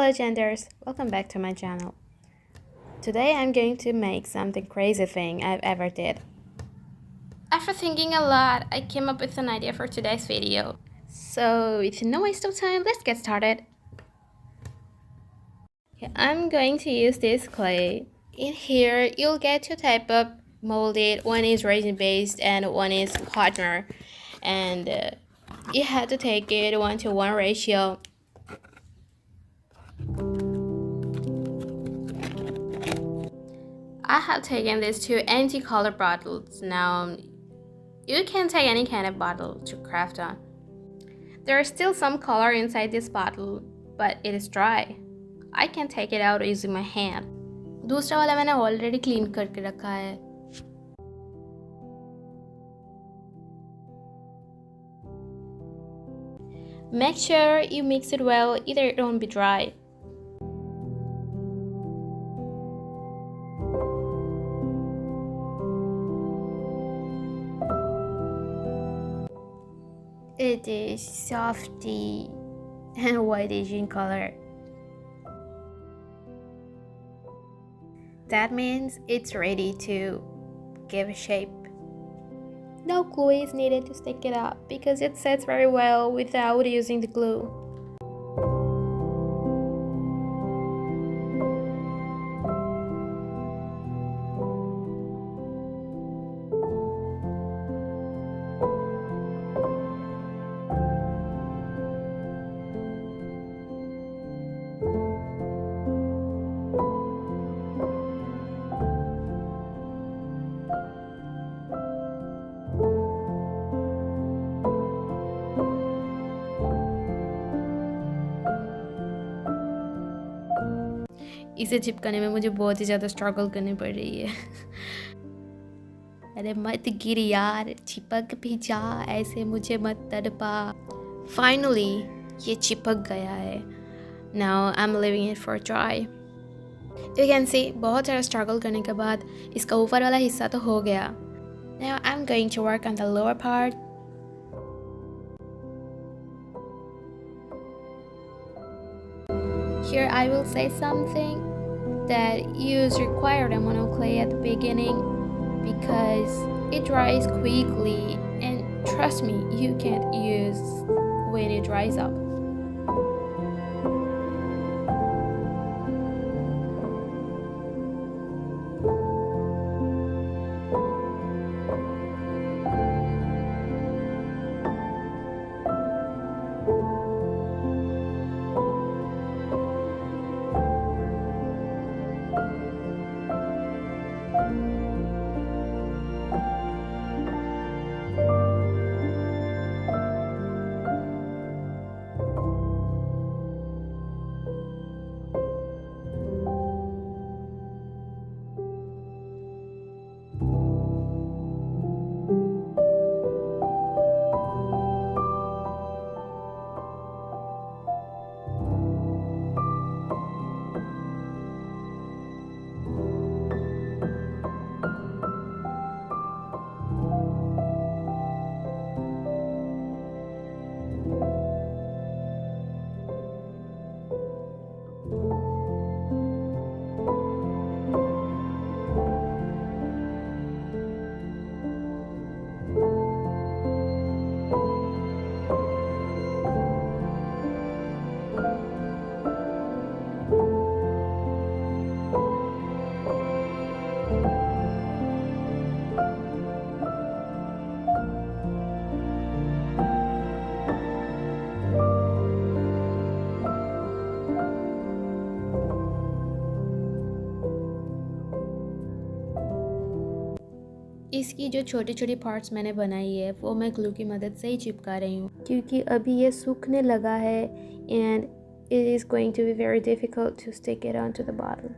Hello genders, welcome back to my channel. Today I'm going to make something crazy thing I've ever did. After thinking a lot, I came up with an idea for today's video. So with no waste of time, let's get started. Okay, I'm going to use this clay. In here, you'll get two type of molded. One is resin based and one is polymer. And you have to take it 1:1 ratio. I have taken these two anti-color bottles. Now, you can take any kind of bottle to craft on. There is still some color inside this bottle, but it is dry. I can take it out using my hand. दूसरा वाला मैंने already clean करके रखा है. Make sure you mix it well, either it won't be dry. It is softy and whitish in color. That means it's ready to give a shape. No glue is needed to stick it up because it sets very well without using the glue. इसे चिपकाने में मुझे बहुत ही ज़्यादा struggle करनी पड़ रही है. अरे मत गिर यार, चिपक भी जा, ऐसे मुझे मत तड़पा. Finally, ये चिपक गया है. Now I'm leaving it for dry. You can see, बहुत सारा स्ट्रगल करने के बाद इसका ऊपर वाला हिस्सा तो हो गया. Now I'm going to work on the lower part. Here I will say something that is required on monoclay at the beginning because it dries quickly, and trust me, you can't use when it dries up. इसकी जो छोटी छोटी parts मैंने बनाई है वो मैं glue की मदद से ही चिपका रही हूँ क्योंकि अभी ये सूखने लगा है and it is going to be very difficult to stick it onto the bottle.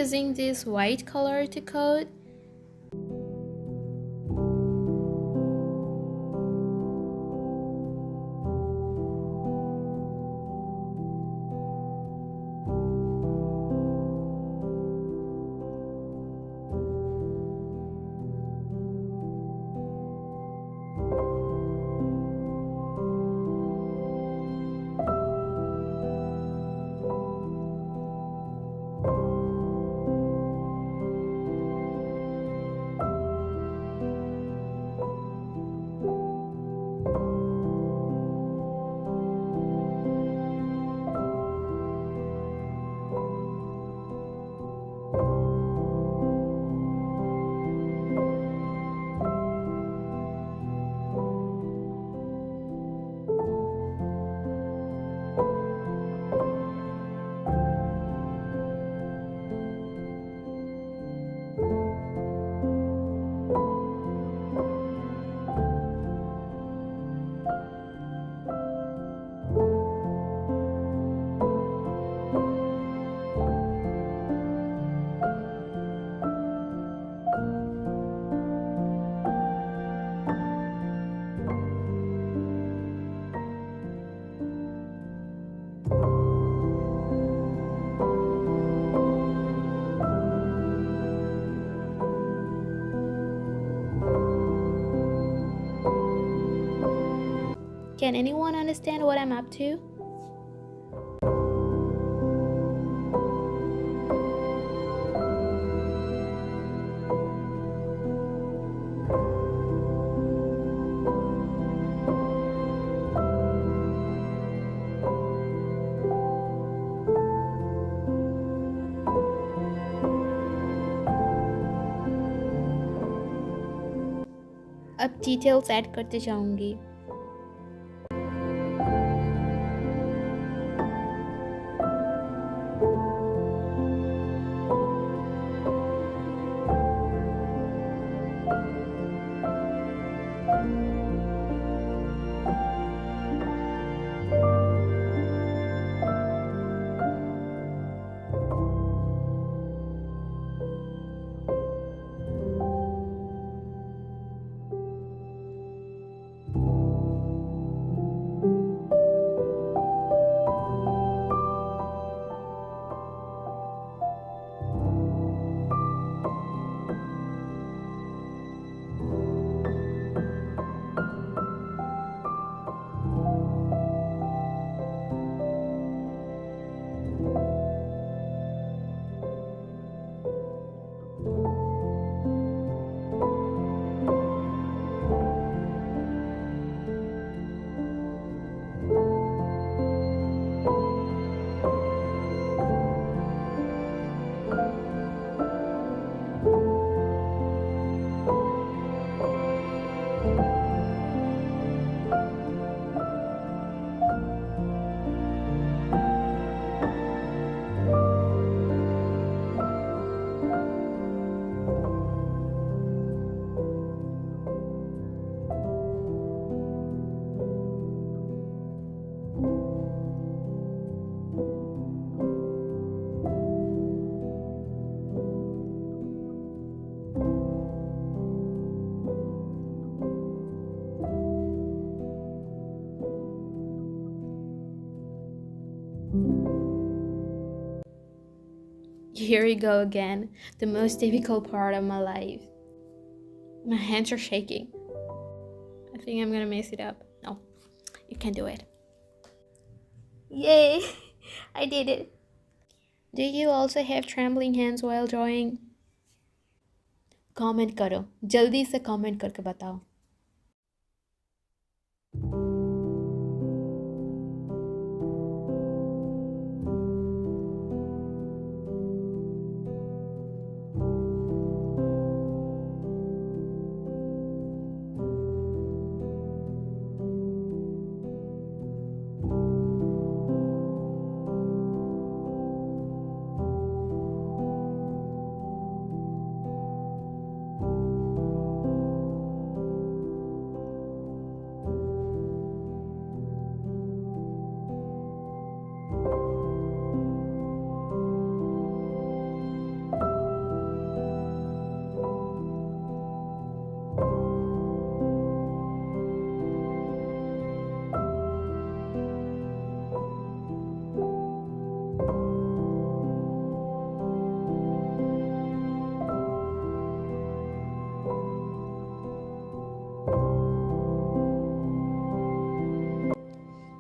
using this white color to coat. Can anyone understand what I'm up to? अब डिटेल्स ऐड करते जाऊंगी. Here we go again, the most difficult part of my life. My hands are shaking. I think I'm gonna mess it up. No, you can do it. Yay! I did it. Do you also have trembling hands while drawing? Comment करो, जल्दी से comment करके बताओ.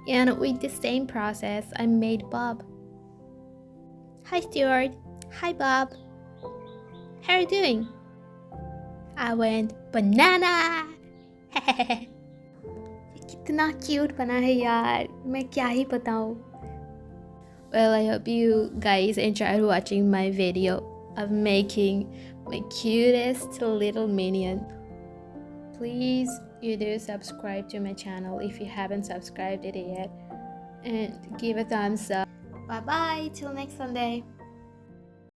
And with the same process, I made Bob. Hi Stuart. Hi Bob. How are you doing? I went banana. कितना cute बना है यार, मैं क्या ही बताऊँ. Well, I hope you guys enjoyed watching my video of making my cutest little minion. Please, you do subscribe to my channel if you haven't subscribed it yet, and give a thumbs up. Bye bye till next Sunday.